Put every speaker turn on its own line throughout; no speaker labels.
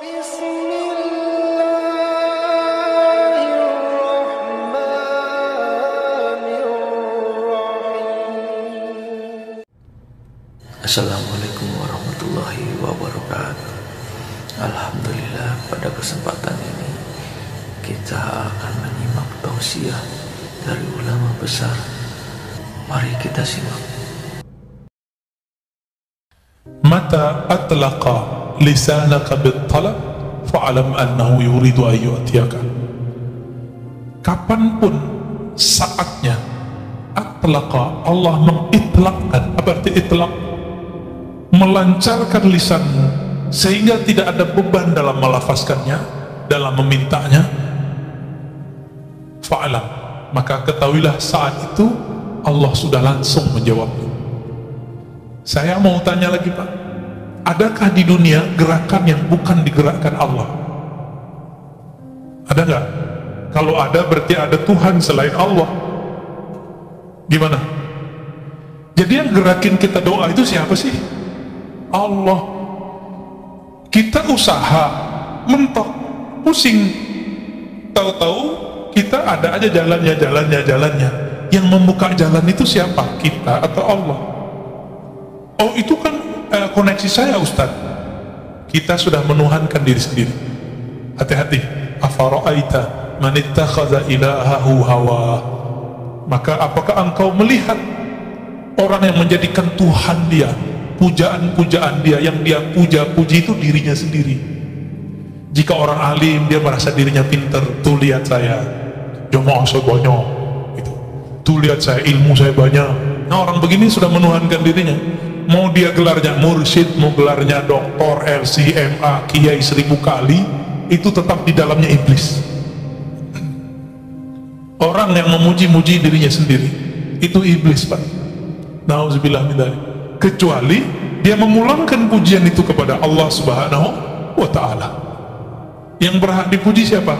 Assalamualaikum warahmatullahi wabarakatuh. Alhamdulillah, pada kesempatan ini kita akan menyimak tausiah dari ulama besar. Mari kita simak.
Mata atlaqa lisanaka bit-talab fa'alam annahu yuridu an yu'tiyaka. Kapanpun saatnya atlaqa, Allah mengitlaqkan. Apa arti itlaq? Melancarkan lisanmu sehingga tidak ada beban dalam melafazkannya, dalam memintanya. Fa'alam, maka ketahuilah saat itu Allah sudah langsung menjawabnya. Saya mau tanya lagi, Pak, adakah di dunia gerakan yang bukan digerakkan Allah? Ada nggak? Kalau ada, berarti ada Tuhan selain Allah. Gimana? Jadi yang gerakin kita doa itu siapa sih? Allah. Kita usaha, mentok, pusing, tahu-tahu kita ada aja jalannya. Yang membuka jalan itu siapa? Kita atau Allah? Oh, itu kan koneksi saya, Ustaz. Kita sudah menuhankan diri sendiri. Hati-hati. Afara'aita man ittakhadha ilahahu hawa. Maka apakah engkau melihat orang yang menjadikan Tuhan dia, pujaan-pujaan dia, yang dia puja-puji itu dirinya sendiri. Jika orang alim, dia merasa dirinya pinter. Tuh lihat saya, jamaah saya banyak gitu. Tuh lihat saya, ilmu saya banyak. Nah, orang begini sudah menuhankan dirinya. Mau dia gelarnya mursyid, mau gelarnya doktor, LCMA, kiai 1000 kali, itu tetap di dalamnya iblis. Orang yang memuji-muji dirinya sendiri itu iblis, Pak. Nauzubillah min dzalik. Kecuali dia memulangkan pujian itu kepada Allah Subhanahu wa ta'ala. Yang berhak dipuji siapa?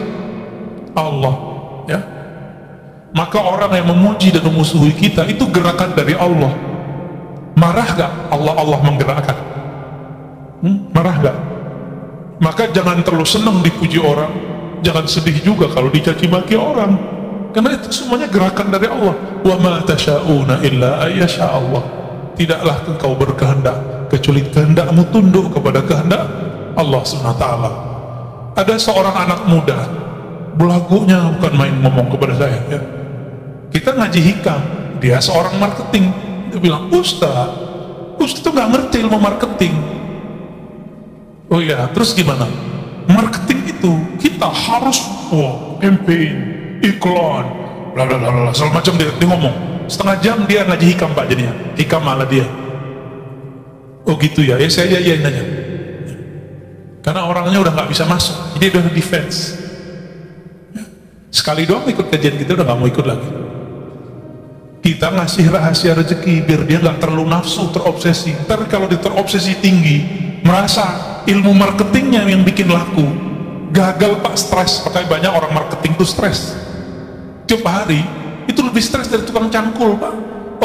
Allah, ya. Maka orang yang memuji dan memusuhi kita itu gerakan dari Allah. Marah gak Allah menggerakkan? Marah gak? Maka jangan terlalu senang dipuji orang, jangan sedih juga kalau dicaci maki orang, karena itu semuanya gerakan dari Allah. Wa ma tasyauna illa ayyasha Allah. Tidaklah engkau berkehendak kecuali kehendakmu tunduk kepada kehendak Allah SWT. Ada seorang anak muda, belagunya bukan main ngomong kepada saya, ya. Kita ngaji hikam, dia seorang marketing. Dia bilang, Ustaz itu gak ngerti ilmu marketing. Oh iya, terus gimana? Marketing itu kita harus campaign, iklan, blablabla, segala macam. Dia ngomong setengah jam, dia ngaji hikam, Pak, jadinya hikam malah dia. Oh gitu ya, saya nanya, karena orangnya udah nggak bisa masuk, jadi udah defense. Sekali doang ikut kajian kita udah nggak mau ikut lagi. Kita ngasih rahasia rezeki biar dia nggak terlalu nafsu, terobsesi. Ntar kalau dia terobsesi tinggi, merasa ilmu marketingnya yang bikin laku, gagal, Pak, stres. Makanya banyak orang marketing tuh stres tiap hari. Itu lebih stres dari tukang cangkul, Pak.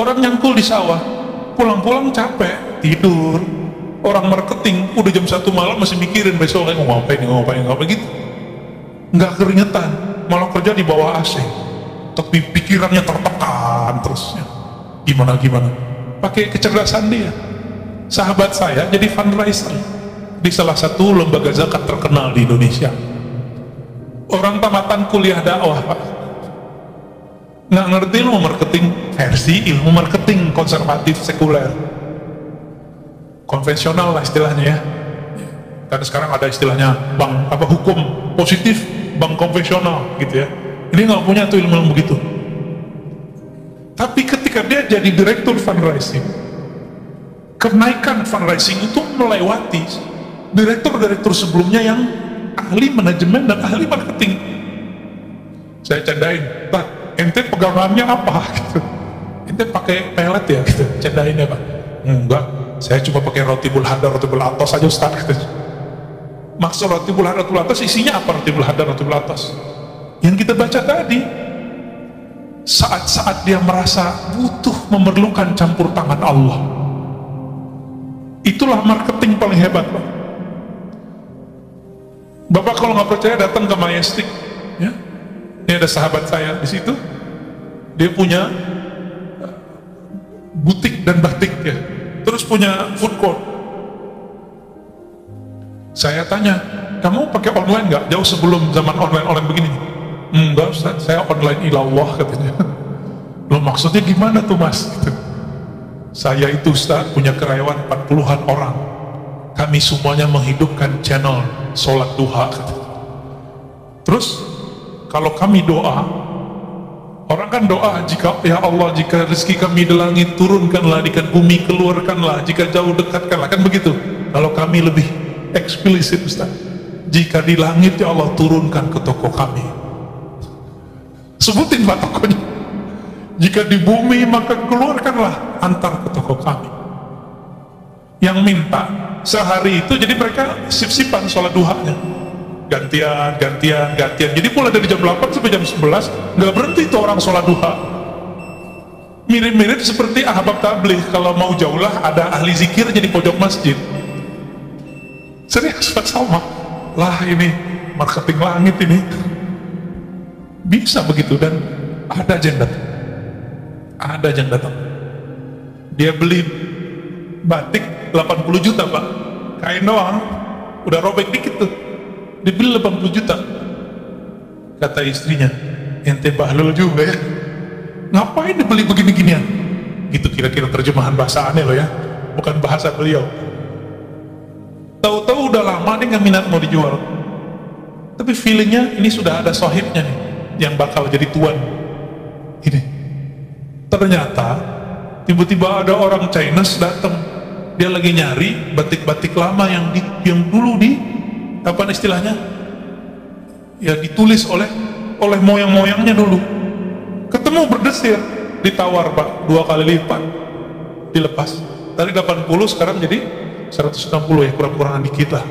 Orang nyangkul di sawah, pulang-pulang capek, tidur. Orang marketing udah jam 1 malam masih mikirin besok mau ngapain gitu. Nggak keringetan, malah kerja di bawah AC, tapi pikirannya tertekan terus. Gimana? Pakai kecerdasan dia. Sahabat saya jadi fundraiser di salah satu lembaga zakat terkenal di Indonesia. Orang tamatan kuliah dakwah, Pak, nggak ngerti ilmu marketing versi ilmu marketing konservatif sekuler, konvensional lah istilahnya, ya. Karena sekarang ada istilahnya hukum positif, bank konvensional gitu, ya. Ini nggak punya tuh ilmu begitu. Tapi ketika dia jadi direktur fundraising, kenaikan fundraising itu melewati direktur-direktur sebelumnya yang ahli manajemen dan ahli marketing. Saya candain, Pak, ente pegangannya apa gitu? Ente pakai pelet ya gitu? Candain ya, Pak. Enggak, saya cuma pakai roti bulhadar, roti bulatos aja, Ustaz gitu. Maksud roti bulhadar, roti bulatos isinya apa? Roti bulhadar, roti bulatos yang kita baca tadi. Saat-saat dia merasa butuh, memerlukan campur tangan Allah, itulah marketing paling hebat, Pak. Bapak kalau nggak percaya datang ke Majestic, ya. Ini ada sahabat saya di situ, dia punya butik dan batik ya, terus punya food court. Saya tanya, kamu pakai online nggak? Jauh sebelum zaman online begini. Enggak Ustaz, saya online ilallah katanya. Loh maksudnya gimana tuh mas? Gitu. Saya itu Ustaz punya karyawan 40-an orang. Kami semuanya menghidupkan channel sholat duha. Terus kalau kami doa, orang kan doa, jika ya Allah, jika rezeki kami di langit turunkanlah, jika bumi keluarkanlah, jika jauh dekatkanlah, kan begitu. Kalau kami lebih eksplisit Ustaz, jika di langit ya Allah turunkan ke toko kami. Sebutin Pak tokonya. Jika di bumi maka keluarkanlah, antar ke toko kami. Yang minta sehari itu, jadi mereka sip-sipan sholat duhanya, gantian. Jadi mulai dari jam 8 sampai jam 11 nggak berhenti itu orang sholat duha. Mirip-mirip seperti ahbab tabligh, kalau mau jauh lah ada ahli zikir jadi pojok masjid. Serius sama lah, ini marketing langit ini bisa begitu. Dan ada yang datang, dia beli batik 80 juta Pak, kain doang udah robek dikit tuh, dibeli 80 juta. Kata istrinya, ente bahlul juga ya, ngapain dibeli begini-ginian gitu, kira-kira terjemahan bahasa aneh loh ya, bukan bahasa beliau. Tahu-tahu udah lama nih nggak minat mau dijual, tapi feelingnya ini sudah ada sahibnya nih yang bakal jadi tuan ini. Ternyata tiba-tiba ada orang Chinese datang, dia lagi nyari batik-batik lama yang dulu apa istilahnya ya, ditulis oleh moyang-moyangnya dulu. Ketemu berdesir, ditawar Pak 2 kali lipat, dilepas dari 80 sekarang jadi 160 ya, kurang-kurangan dikit lah.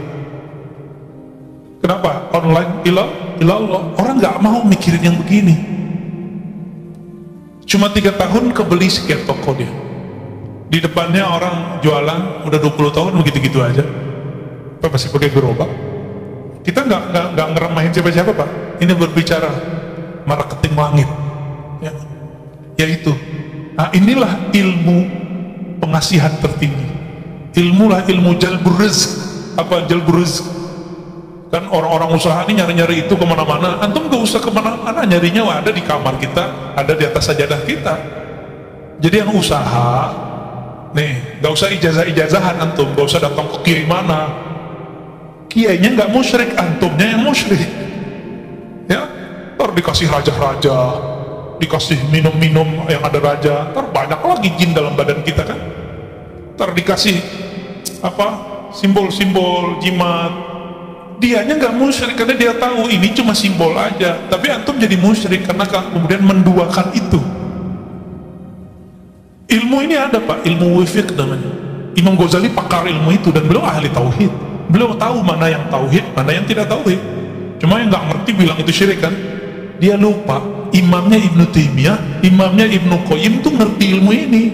Kenapa? Online ilallah, orang nggak mau mikirin yang begini. Cuma 3 tahun kebeli sekian toko dia, di depannya orang jualan udah 20 tahun begitu-gitu aja. Pak masih pakai gerobak. Kita nggak ngeremahin siapa-siapa Pak, ini berbicara marketing langit ya, yaitu nah inilah ilmu pengasihan tertinggi. Ilmu jalbur rizq. Apa jalbur rizq? Kan orang-orang usaha ini nyari-nyari itu kemana-mana. Antum gak usah kemana-mana, nyarinya ada di kamar kita, ada di atas sajadah kita. Jadi yang usaha nih, gak usah ijazah-ijazahan antum, gak usah datang ke kiai mana. Kiainya gak musyrik, antumnya yang musyrik ya. Ntar dikasih raja-raja, dikasih minum-minum yang ada raja, ntar banyak lagi jin dalam badan kita kan. Ntar dikasih apa, simbol-simbol jimat. Dianya nggak musyrik karena dia tahu ini cuma simbol aja, tapi antum jadi musyrik karena kemudian menduakan itu. Ilmu ini ada Pak, ilmu wifiq namanya. Imam Ghazali pakar ilmu itu dan beliau ahli tauhid. Beliau tahu mana yang tauhid, mana yang tidak tauhid. Cuma yang nggak ngerti bilang itu syirik kan. Dia lupa imamnya Ibnu Taimiyah, imamnya Ibnu Qayyim tuh ngerti ilmu ini.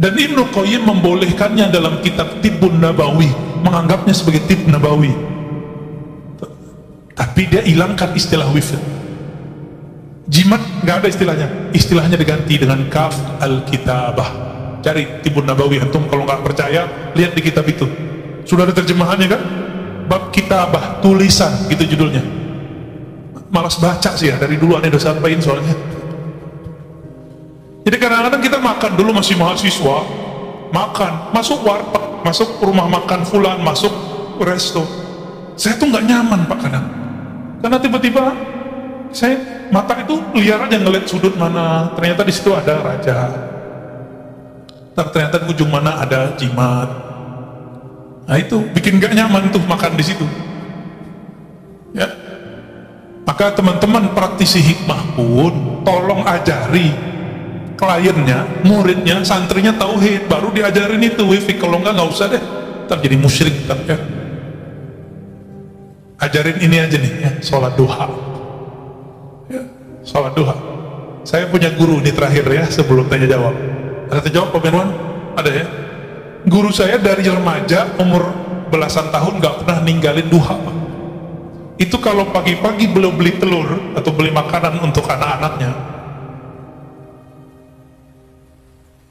Dan Ibnu Qayyim membolehkannya dalam kitab Tibbun Nabawi, menganggapnya sebagai tib nabawi. Tapi dia hilangkan istilah wifiq. Jimat nggak ada istilahnya diganti dengan kaf al-kitabah. Cari Tibbun Nabawi antum kalau nggak percaya, lihat di kitab itu. Sudah ada terjemahannya kan? Bab kitabah, tulisan, gitu judulnya. Malas baca sih ya, dari dulu aneh udah sampaiin soalnya. Jadi kadang-kadang kita makan dulu masih mahasiswa, makan, masuk warteg, masuk rumah makan fulan, masuk resto. Saya tuh nggak nyaman Pak kadang. Karena tiba-tiba saya mata itu liar aja ngeliat sudut mana, ternyata di situ ada raja. Ternyata di ujung mana ada jimat. Nah itu bikin gak nyaman tuh makan di situ. Ya. Maka teman-teman praktisi hikmah pun tolong ajari kliennya, muridnya, santrinya tauhid, baru diajarin itu wifiq. Kalau nggak usah deh, ntar jadi musyrik ntar ya. Ajarin ini aja nih ya, sholat duha ya, sholat duha. Saya punya guru nih terakhir ya, sebelum tanya jawab. Ada tanya jawab Pak Mirwan? Ada ya. Guru saya dari remaja umur belasan tahun nggak pernah ninggalin duha Pak. itu kalau pagi-pagi belum beli telur atau beli makanan untuk anak-anaknya,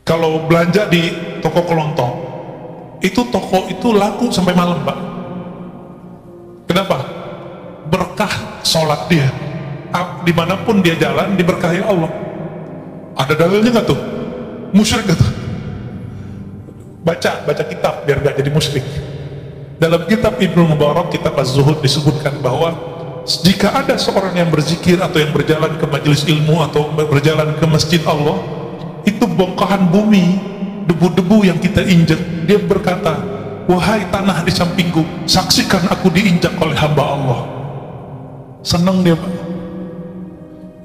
kalau belanja di toko kelontong, itu toko itu laku sampai malam, Pak. Kenapa? Berkah sholat dia. Dimanapun dia jalan diberkahi Allah. Ada dalilnya nggak tuh? Musyrik nggak tuh? Baca kitab biar nggak jadi musyrik. Dalam kitab Ibnu Mubarak, kitab Az-Zuhud, disebutkan bahwa jika ada seorang yang berzikir atau yang berjalan ke majelis ilmu atau berjalan ke masjid Allah, itu bongkahan bumi, debu-debu yang kita injak, dia berkata, wahai tanah di sampingku, saksikan aku diinjak oleh hamba Allah. Senang dia, Pak.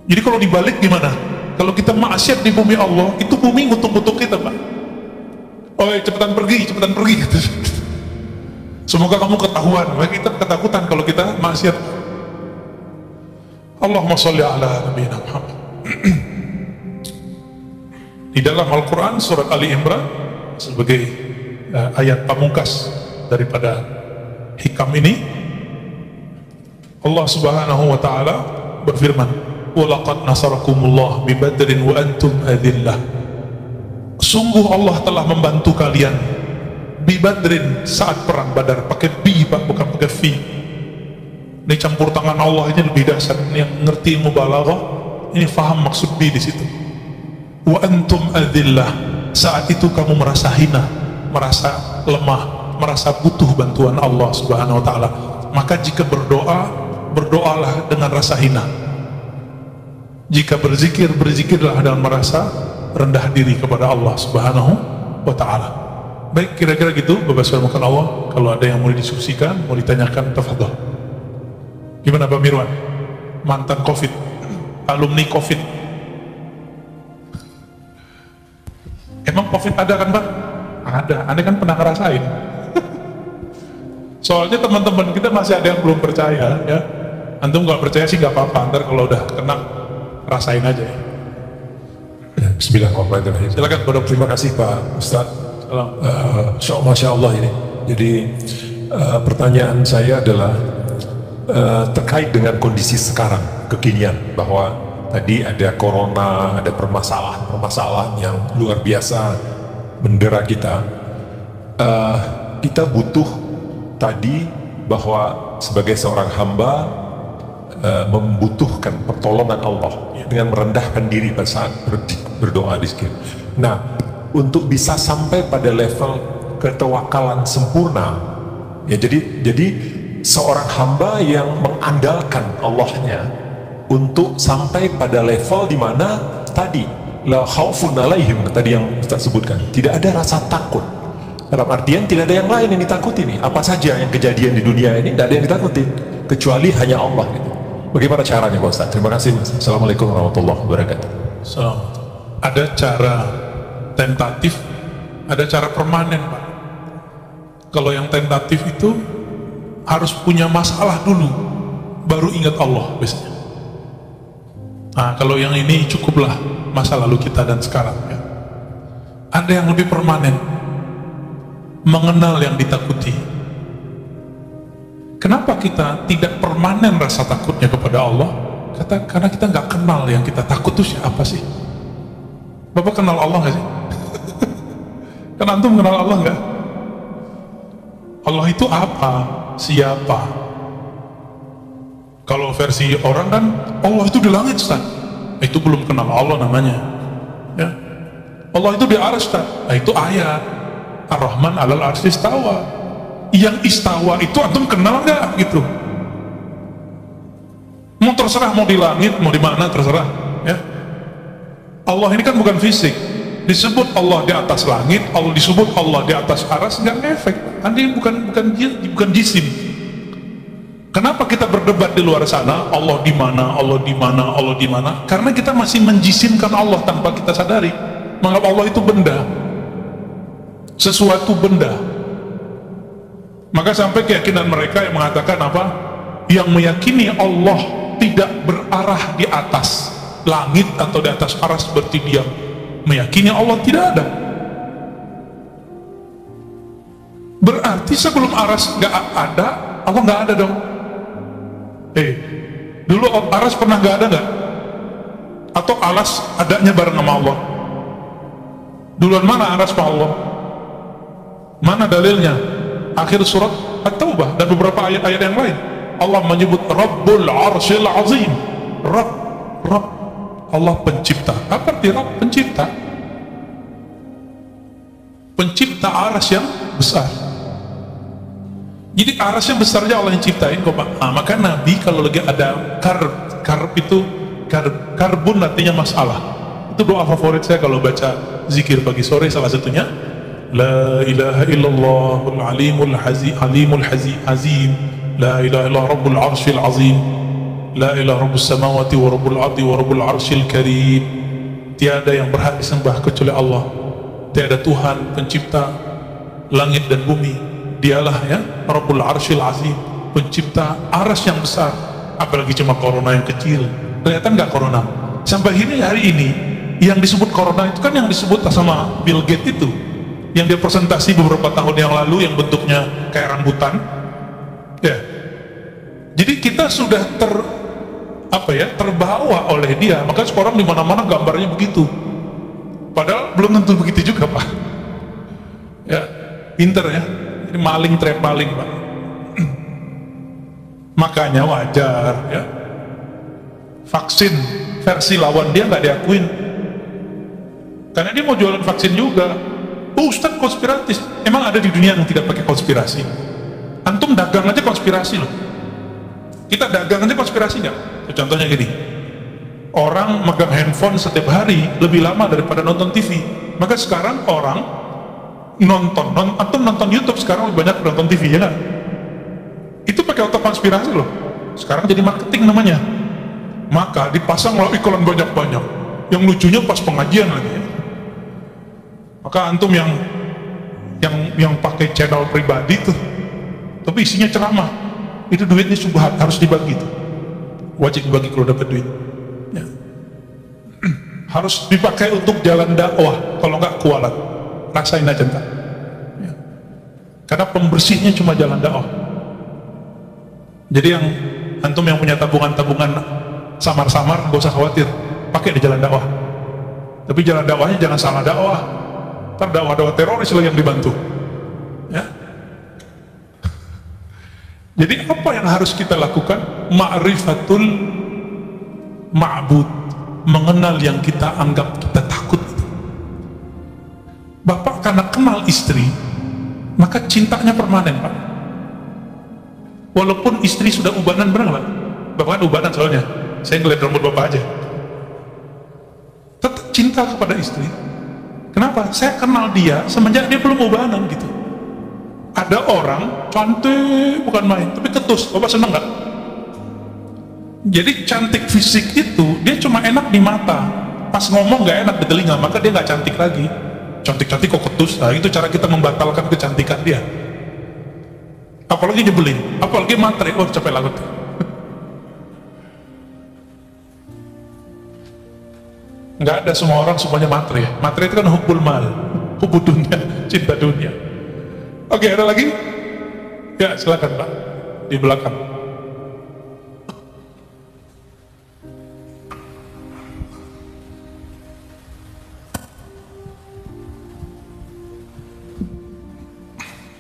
Jadi kalau dibalik gimana? Kalau kita maksiat di bumi Allah, itu bumi ngutuk-ngutuk kita, Pak. Oi, cepetan pergi gitu. Semoga kamu ketahuan. Kita ketakutan kalau kita maksiat. Allahumma sholli ala nabiyina Muhammad. Di dalam Al-Quran surat Ali Imran, sebagai ayat pamungkas daripada hikam ini, Allah Subhanahu wa ta'ala berfirman, walaqad nasarakumullah bi badrin wa antum adillah. Sungguh Allah telah membantu kalian bi badrin, saat perang Badar. Pakai bi, Pak, bukan pakai fi. Ini campur tangan Allah ini lebih dahsyat. Yang ngerti ilmu balaghah ini faham maksud bi di situ. Wa antum adillah, saat itu kamu merasa hina, merasa lemah, merasa butuh bantuan Allah Subhanahu wa ta'ala. Maka jika berdoa, berdoalah dengan rasa hina. Jika berzikir, berzikirlah dengan merasa rendah diri kepada Allah Subhanahu wa ta'ala. Baik, kira-kira gitu Bapak Saudara makan Allah. Kalau ada yang mau didiskusikan, mau ditanyakan, tafadhol. Gimana Pak Mirwan? Mantan Covid, alumni Covid. Emang Covid ada kan, Pak? Ada. Anda kan pernah ngerasain. Soalnya teman-teman kita masih ada yang belum percaya, ya. Antum nggak percaya sih nggak apa-apa. Ntar kalau udah kena, rasain aja ya.
Bismillahirrahmanirrahim.
Silakan, Pak Dokter.
Terima kasih Pak Ustaz. Masya Allah ini. Jadi pertanyaan saya adalah terkait dengan kondisi sekarang, kekinian, bahwa tadi ada corona, ada permasalahan yang luar biasa mendera kita. Kita butuh tadi bahwa sebagai seorang hamba membutuhkan pertolongan Allah dengan merendahkan diri pada saat berdoa di zikir. Nah, untuk bisa sampai pada level ketawakalan sempurna, ya jadi seorang hamba yang mengandalkan Allahnya untuk sampai pada level di mana tadi la khaufun alaihim, tadi yang Ustaz sebutkan, tidak ada rasa takut. Dalam artian tidak ada yang lain yang ditakuti nih. Apa saja yang kejadian di dunia ini tidak ada yang ditakuti kecuali hanya Allah gitu. Bagaimana caranya Pak Ustaz? Terima kasih. Assalamualaikum warahmatullahi wabarakatuh.
Ada cara tentatif, ada cara permanen, Pak. Kalau yang tentatif itu harus punya masalah dulu, baru ingat Allah biasanya. Nah, kalau yang ini cukuplah masa lalu kita dan sekarang, ya. Ada yang lebih permanen, mengenal yang ditakuti. Kenapa kita tidak permanen rasa takutnya kepada Allah? Karena kita nggak kenal yang kita takut itu siapa sih. Bapak kenal Allah nggak sih? Kan antum kenal Allah nggak? Allah itu apa? Siapa? Kalau versi orang kan Allah itu di langit, Ustaz. Itu belum kenal Allah namanya, ya. Allah itu di arsy, Ustaz. Itu ayat Ar-Rahman 'alal arsy istawa. Yang istawa itu antum kenal nggak gitu? Mau terserah, mau di langit, mau di mana terserah, ya. Allah ini kan bukan fisik. Disebut Allah di atas langit, Allah disebut Allah di atas arsy, nggak ngefek. Andi bukan jisim. Kenapa kita berdebat di luar sana? Allah di mana? Allah di mana? Allah di mana? Karena kita masih menjisimkan Allah tanpa kita sadari. Menganggap Allah itu benda, sesuatu benda. Maka sampai keyakinan mereka yang mengatakan apa? Yang meyakini Allah tidak berarah di atas langit atau di atas arsy seperti dia meyakini Allah tidak ada. Berarti sebelum arsy nggak ada, Allah nggak ada dong. Dulu aras pernah gak ada gak? Atau alas adanya bareng sama Allah? Duluan mana aras sama Allah? Mana dalilnya? Akhir surat At-Taubah dan beberapa ayat-ayat yang lain Allah menyebut Rabbul Arsyil Azim. Rabb Allah pencipta. Apa arti Rabb? Pencipta. Pencipta aras yang besar. Jadi aras yang besarnya Allah yang ciptain kok Pak. Maka Nabi kalau lagi ada karb itu karbun artinya masalah. Itu doa favorit saya kalau baca zikir pagi sore, salah satunya La ilaha illallahul alimul azim, La ilaha illallah rabbul arsyil azim, La ilaha rabbus samawati wa rabbul ardi wa rabbul arsyil karim. Tiada yang berhak disembah kecuali Allah. Tiada Tuhan pencipta langit dan bumi. Dialah ya Rabbul Arsyil Azim, pencipta aras yang besar. Apalagi cuma corona yang kecil. Kelihatan nggak corona? Sampai hari ini yang disebut corona itu kan yang disebut sama Bill Gates itu, yang dia presentasi beberapa tahun yang lalu, yang bentuknya kayak rambutan. Ya. Jadi kita sudah terbawa oleh dia. Maka sekarang di mana-mana gambarnya begitu. Padahal belum tentu begitu juga Pak. Ya, pinter ya. Ini maling trap maling Pak. Makanya wajar ya. Vaksin versi lawan dia nggak diakuin. Karena dia mau jualan vaksin juga. Ustadz konspiratif. Emang ada di dunia yang tidak pakai konspirasi? Antum dagang aja konspirasi loh. Kita dagang aja konspirasi nggak? Contohnya gini. Orang megang handphone setiap hari lebih lama daripada nonton TV. Maka sekarang orang nonton YouTube sekarang lebih banyak nonton TV, ya kan? Itu pakai otak konspirasi loh. Sekarang jadi marketing namanya. Maka dipasang loh iklan banyak-banyak. Yang lucunya pas pengajian lagi ya. Maka antum yang pakai channel pribadi tuh, tapi isinya ceramah, itu duitnya subhat, harus dibagi tuh. Wajib dibagi kalau dapat duit. Ya. Harus dipakai untuk jalan dakwah, kalau nggak kualat. Rasain aja ntar. Ya. Karena pembersihnya cuma jalan dakwah. Jadi yang antum yang punya tabungan-tabungan samar-samar, gak usah khawatir, pakai di jalan dakwah. Tapi jalan dakwahnya jangan salah dakwah. Ntar dakwah-dakwah teroris lagi yang dibantu. Ya. Jadi apa yang harus kita lakukan? Ma'rifatul ma'bud, mengenal yang kita anggap kita takut. Bapak karena kenal istri, maka cintanya permanen Pak. Walaupun istri sudah ubanan, benar Pak? Bapak kan ubanan soalnya, saya ngeliat rambut Bapak aja. Tetap cinta kepada istri. Kenapa? Saya kenal dia semenjak dia belum ubanan gitu. Ada orang cantik bukan main, tapi ketus. Bapak seneng nggak? Jadi cantik fisik itu dia cuma enak di mata, pas ngomong nggak enak di telinga, maka dia nggak cantik lagi. Cantik-cantik kok ketus. Nah, itu cara kita membatalkan kecantikan dia. Apalagi nyebelin, apalagi matre. Oh, capek lagut. Nggak ada semua orang semuanya matre. Matre itu kan hubbul mal, hubbul dunia, cinta dunia. Oke, ada lagi? Ya, silakan Pak, di belakang.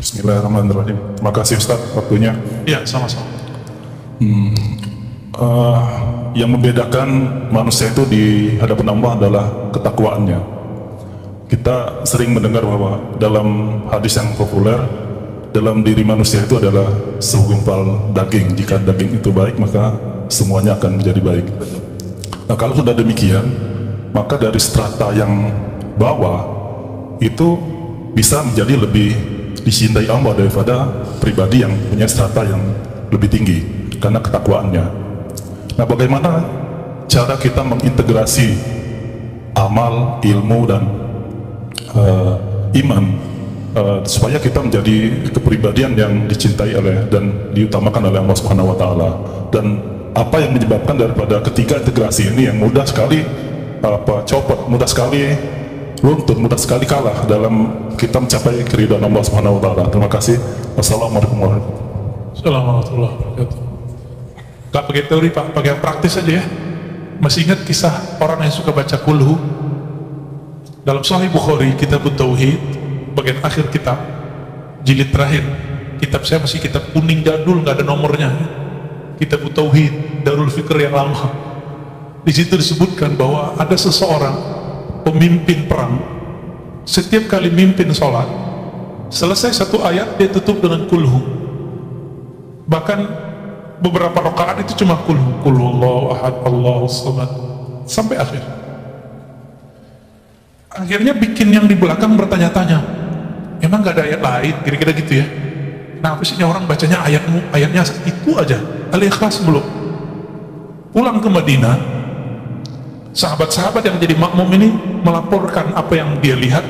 Bismillahirrahmanirrahim. Terima kasih Ustaz waktunya.
Ya, sama-sama.
Yang membedakan manusia itu di hadapan Allah adalah ketakwaannya. Kita sering mendengar bahwa dalam hadis yang populer, dalam diri manusia itu adalah segumpal daging. Jika daging itu baik, maka semuanya akan menjadi baik. Nah, kalau sudah demikian, maka dari strata yang bawah itu bisa menjadi lebih dicintai Allah daripada pribadi yang punya strata yang lebih tinggi karena ketakwaannya. Nah, bagaimana cara kita mengintegrasi amal, ilmu, dan iman supaya kita menjadi kepribadian yang dicintai oleh dan diutamakan oleh Allah Subhanahu wa Ta'ala? Dan apa yang menyebabkan daripada ketiga integrasi ini yang mudah sekali copot, mudah sekali luntur, mudah sekali kalah dalam kita mencapai keridhaan Allah Subhanahu wa Ta'ala? Terima kasih. Wassalamualaikum warahmatullahi wabarakatuh.
Gak pakai teori Pak, pakai yang praktis aja ya. Masih ingat kisah orang yang suka baca kulhu? Dalam Sahih Bukhari, kitab Tauhid, bagian akhir kitab, jilid terakhir. Kitab saya masih kitab kuning jadul, nggak ada nomornya. Kitab Tauhid, Darul Fikr yang lama. Di situ disebutkan bahwa ada seseorang pemimpin perang, setiap kali mimpin sholat, selesai satu ayat dia tutup dengan kulhu. Bahkan beberapa rakaat itu cuma kulhu, kulhullahu ahad, Allahus samad, sampai akhir. Akhirnya bikin yang di belakang bertanya-tanya, emang gak ada ayat lain, kira-kira gitu ya. Kenapa sih orang bacanya ayatnya itu aja, Al-Ikhlas belum. Pulang ke Madinah, sahabat-sahabat yang jadi makmum ini melaporkan apa yang dia lihat,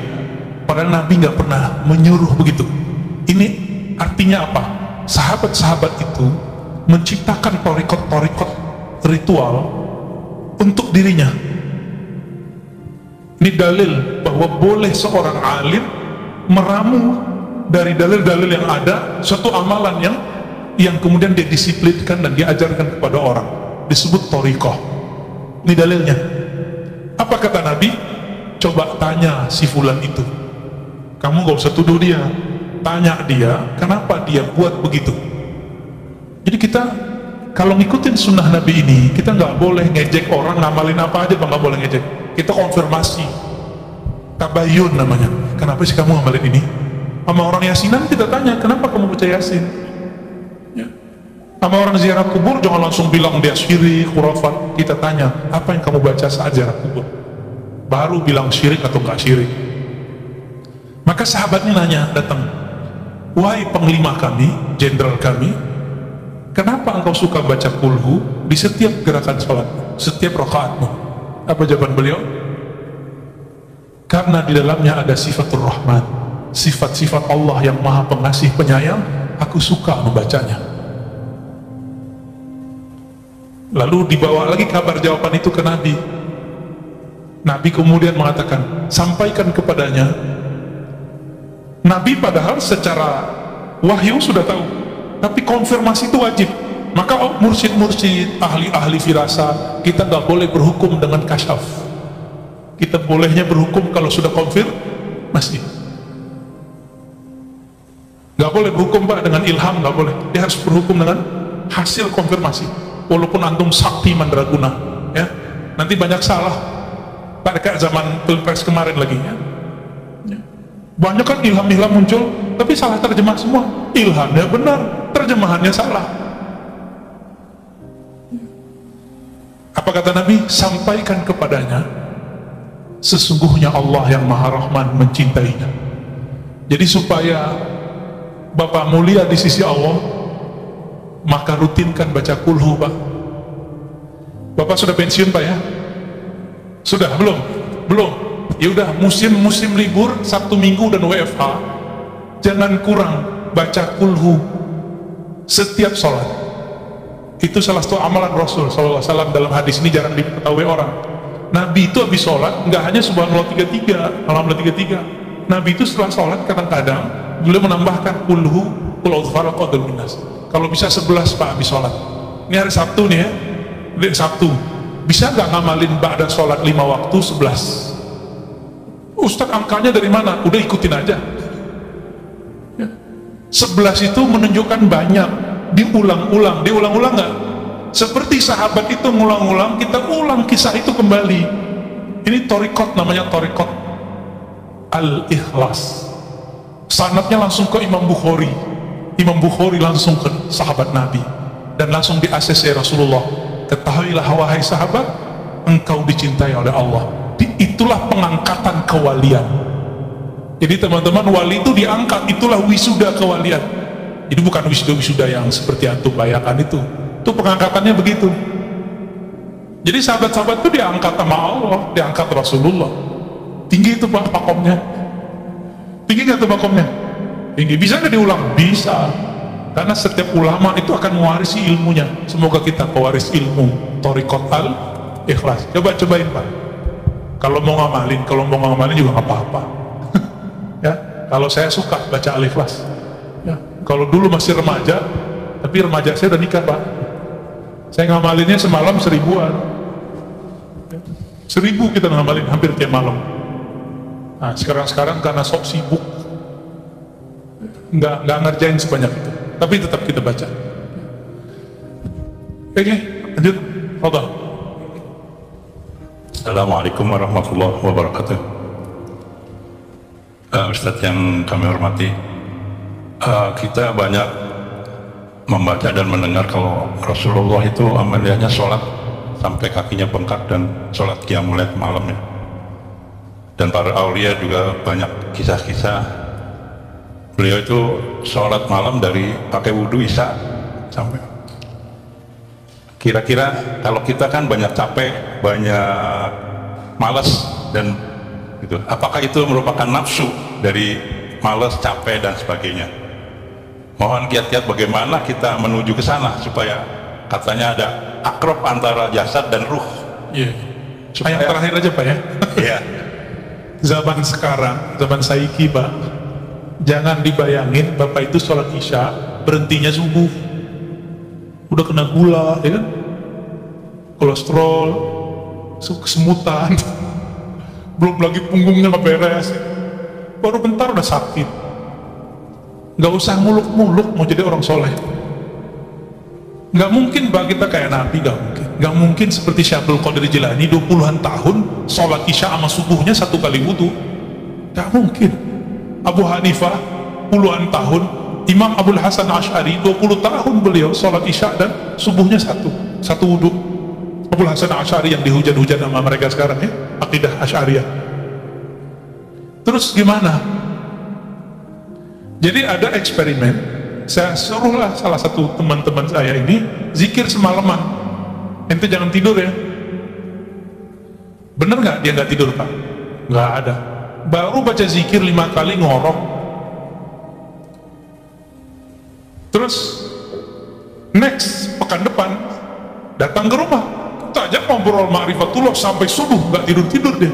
padahal Nabi gak pernah menyuruh begitu. Ini artinya apa? Sahabat-sahabat itu menciptakan torikot-torikot ritual untuk dirinya. Ini dalil bahwa boleh seorang alim meramu dari dalil-dalil yang ada suatu amalan yang kemudian dia disiplinkan dan diajarkan kepada orang, disebut torikoh. Ini dalilnya. Apa kata Nabi? Coba tanya si fulan itu, kamu gak usah tuduh dia, tanya dia kenapa dia buat begitu. Jadi kita kalau ngikutin sunnah Nabi ini, kita nggak boleh ngejek orang ngamalin apa aja, nggak boleh ngejek. Kita konfirmasi, tabayun namanya. Kenapa sih kamu ngamalin ini? Sama orang yasinan kita tanya, kenapa kamu baca yasin? Ya. Sama orang ziarah kubur jangan langsung bilang dia syirik, khurafat. Kita tanya, apa yang kamu baca saat ziarah kubur? Baru bilang syirik atau nggak syirik. Maka sahabatnya nanya, datang, wahai panglima kami, jenderal kami, kenapa engkau suka baca kulhu di setiap gerakan sholat, setiap rakaatmu? Apa jawaban beliau? Karena di dalamnya ada sifatul rahman, sifat-sifat Allah yang maha pengasih penyayang, aku suka membacanya. Lalu dibawa lagi kabar jawaban itu ke Nabi. Nabi kemudian mengatakan, sampaikan kepadanya. Nabi padahal secara wahyu sudah tahu, tapi konfirmasi itu wajib. Maka mursyid-mursyid, ahli-ahli firasat, kita nggak boleh berhukum dengan kasyaf. Kita bolehnya berhukum kalau sudah konfirmasi. Nggak boleh berhukum Pak dengan ilham, nggak boleh. Dia harus berhukum dengan hasil konfirmasi. Walaupun antum sakti mandraguna, ya, nanti banyak salah. Pada kayak zaman pilpres kemarin lagi, ya. Banyak kan ilham-ilham muncul, tapi salah terjemah semua. Ilhamnya benar, terjemahannya salah. Apa kata Nabi? Sampaikan kepadanya, sesungguhnya Allah yang Maha Rahman mencintainya. Jadi supaya Bapak mulia di sisi Allah, maka rutinkan baca kulhu Pak. Bapak sudah pensiun Pak ya? Sudah? Belum? Belum? Ya udah, musim libur Sabtu Minggu dan WFH, jangan kurang baca kulhu setiap sholat. Itu salah satu amalan Rasul SAW. Dalam hadis ini jarang diketahui orang. Nabi itu habis sholat nggak hanya subhanallah 33, alhamdulillah 33. Nabi itu setelah sholat kadang-kadang beliau menambahkan kulhu, qul a'udzu birabbil nas. Kalau bisa 11 Pak habis sholat. Ini hari Sabtu nih ya, hari Sabtu. Bisa nggak ngamalin ba'da sholat 5 waktu 11? Ustadz angkanya dari mana? Udah ikutin aja ya. 11 itu menunjukkan banyak, diulang-ulang nggak? Seperti sahabat itu ngulang-ulang, kita ulang kisah itu kembali. Ini torikot, namanya torikot Al-Ikhlas. Sanadnya langsung ke Imam Bukhari. Imam Bukhari langsung ke sahabat Nabi dan langsung di ACC Rasulullah. Ketahuilah wahai sahabat, engkau dicintai oleh Allah. Itulah pengangkatan kewalian. Jadi teman-teman, wali itu diangkat, itulah wisuda kewalian. Jadi bukan wisuda-wisuda yang seperti antum bayangkan itu pengangkatannya begitu. Jadi sahabat-sahabat itu diangkat sama Allah, diangkat Rasulullah. Tinggi itu Pak makomnya. Tinggi nggak tuh makomnya? Tinggi. Bisa nggak diulang? Bisa. Karena setiap ulama itu akan mewarisi ilmunya. Semoga kita pewaris ilmu Thariqat Al-Ikhlas. Cobain Pak. Kalau mau ngamalin juga nggak apa-apa. Ya, kalau saya suka baca Al-Ikhlas. Ya, kalau dulu masih remaja, tapi remaja saya udah nikah Pak. Saya ngamalinnya semalam 1000-an. 1000 kita ngamalin hampir tiap malam. Nah, sekarang karena sok sibuk, nggak ngerjain sebanyak itu. Tapi tetap kita baca. Oke, lanjut. Fadhal.
Assalamualaikum warahmatullahi wabarakatuh. Ustadz yang kami hormati, kita banyak membaca dan mendengar kalau Rasulullah itu amaliyahnya sholat sampai kakinya bengkak dan sholat qiyamul lail malamnya. Dan para aulia juga banyak kisah-kisah beliau itu sholat malam dari pakai wudhu isya sampai. Kira-kira kalau kita kan banyak capek, banyak malas dan gitu, apakah itu merupakan nafsu dari malas, capek dan sebagainya? Mohon kiat-kiat bagaimana kita menuju ke sana supaya katanya ada akrab antara jasad dan ruh.
Iya. Supaya yang terakhir aja Pak ya.
Iya.
Zaman sekarang, zaman saiki Pak, jangan dibayangin Bapak itu sholat isya berhentinya subuh, udah kena gula, ya kan? Kolesterol, kesemutan, belum lagi punggungnya nggak beres, baru bentar udah sakit. Nggak usah muluk-muluk mau jadi orang soleh. Nggak mungkin Pak kita kayak Nabi, nggak mungkin seperti Syekh Abdul Qadir Jilani 20-an tahun sholat isya sama subuhnya 1 kali wudhu. Nggak mungkin. Abu Hanifah puluhan tahun, Imam Abul Hasan Asy'ari 20 tahun beliau sholat isya dan subuhnya satu wudhu. Abul Hasan Asy'ari yang dihujat-hujat sama mereka sekarang ya, akidah Asy'ariyah. Terus gimana? Jadi ada eksperimen, saya suruhlah salah satu teman-teman saya ini zikir semalaman. Ente jangan tidur ya. Bener nggak dia nggak tidur Pak? Nggak ada. Baru baca zikir 5 kali ngorok. Terus next pekan depan datang ke rumah, kita ajak ngobrol ma'rifatullah sampai subuh, nggak tidur dia.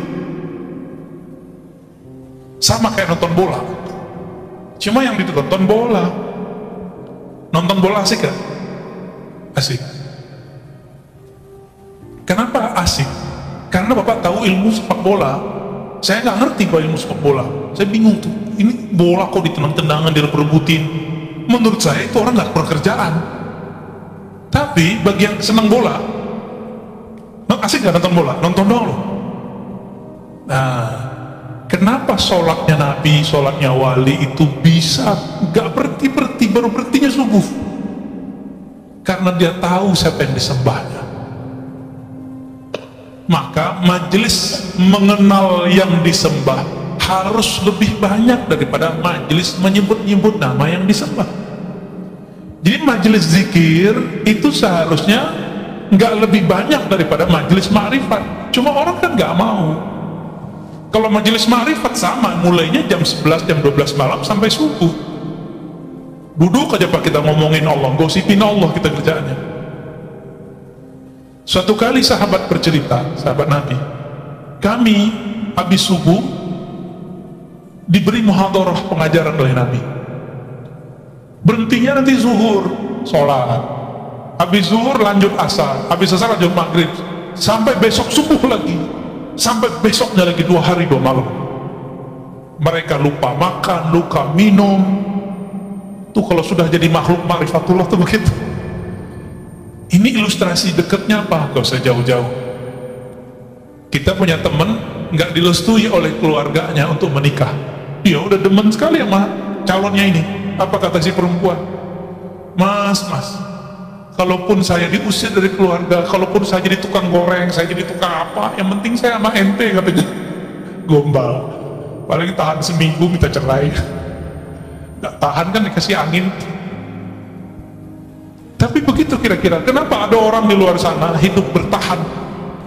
Sama kayak nonton bola. Cuma yang ditonton bola. Nonton bola asik gak? Asik. Kenapa asik? Karena Bapak tahu ilmu sepak bola. Saya nggak ngerti kalau ilmu sepak bola. Saya bingung tuh. Ini bola kok ditendang-tendangan, direbutin. Menurut saya itu orang nggak pekerjaan. Tapi bagi yang senang bola, asik nggak nonton bola? Nonton doang loh. Nah, kenapa sholatnya Nabi, sholatnya wali itu bisa nggak berhenti baru berhentinya subuh? Karena dia tahu siapa yang disembahnya. Maka majelis mengenal yang disembah harus lebih banyak daripada majelis menyebut-nyebut nama yang disembah. Jadi majelis zikir itu seharusnya nggak lebih banyak daripada majelis ma'rifat. Cuma orang kan nggak mau. Kalau majelis ma'rifat sama, mulainya jam 11, jam 12 malam sampai subuh. Duduk aja Pak kita ngomongin Allah, gosipin Allah kita kerjaannya. Suatu kali sahabat bercerita, sahabat Nabi, kami habis subuh diberi muhadarah pengajaran oleh Nabi. Berhentinya nanti zuhur, sholat. Habis zuhur lanjut asar, habis asar lanjut maghrib, sampai besok subuh lagi. Sampai besoknya lagi 2 hari 2 malam. Mereka lupa makan, lupa minum. Tuh kalau sudah jadi makhluk ma'rifatullah tuh begitu. Ini ilustrasi dekatnya apa? Gak usah jauh-jauh. Kita punya teman nggak direstui oleh keluarganya untuk menikah. Dia udah demen sekali sama calonnya ini. Apa kata si perempuan? Mas, kalaupun saya diusir dari keluarga, kalaupun saya jadi tukang goreng, saya jadi tukang apa, yang penting saya sama ente, katanya. Gombal. Paling tahan seminggu minta cerai. Nggak tahan kan dikasih angin. Tapi begitu kira-kira, kenapa ada orang di luar sana hidup bertahan,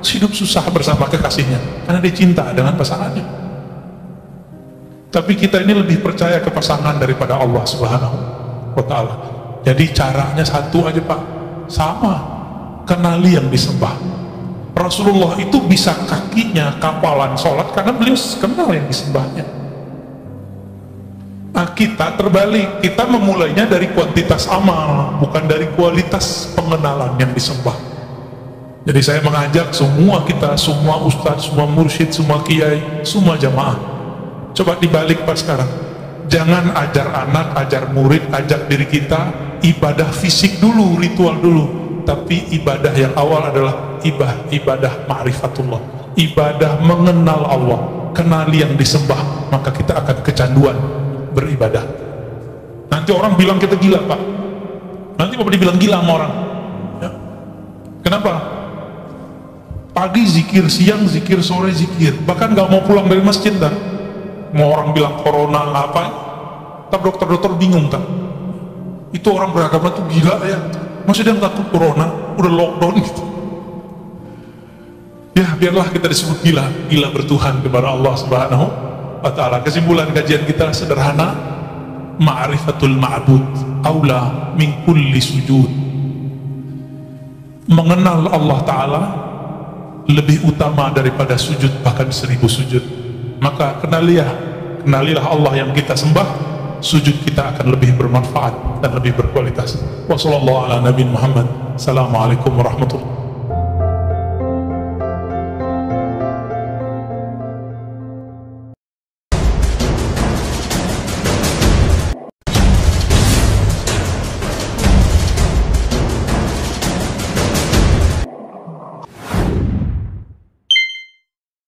hidup susah bersama kekasihnya? Karena dia cinta dengan pasangannya. Tapi kita ini lebih percaya ke pasangan daripada Allah Subhanahu wa Ta'ala. Jadi caranya satu aja Pak, sama, kenali yang disembah. Rasulullah itu bisa kakinya kapalan sholat karena beliau kenal yang disembahnya. Nah, kita terbalik, kita memulainya dari kuantitas amal, bukan dari kualitas pengenalan yang disembah. Jadi saya mengajak semua kita, semua ustadz, semua mursyid, semua kiai, semua jamaah, coba dibalik pas sekarang. Jangan ajar anak, ajar murid, ajak diri kita ibadah fisik dulu, ritual dulu. Tapi ibadah yang awal adalah ibadah ma'rifatullah, ibadah mengenal Allah, kenali yang disembah, maka kita akan kecanduan beribadah. Nanti orang bilang kita gila, Pak. Nanti Bapak dibilang gila sama orang ya. Kenapa? Pagi zikir, siang zikir, sore zikir, bahkan gak mau pulang dari masjid kan. Mau orang bilang corona apa, tapi dokter-dokter bingung kan. Itu orang beragama tuh gila ya, masih dia takut corona, udah lockdown gitu. Ya biarlah kita disebut gila, gila bertuhan kepada Allah Subhanahu wa ta'ala. Kesimpulan kajian kita sederhana, ma'rifatul ma'bud aula min kulli sujud. Mengenal Allah Ta'ala lebih utama daripada sujud, bahkan 1000 sujud. Maka kenalilah Allah yang kita sembah, sujud kita akan lebih bermanfaat dan lebih berkualitas. Wassallallahu ala nabi Muhammad. Assalamualaikum warahmatullahi wabarakatuh.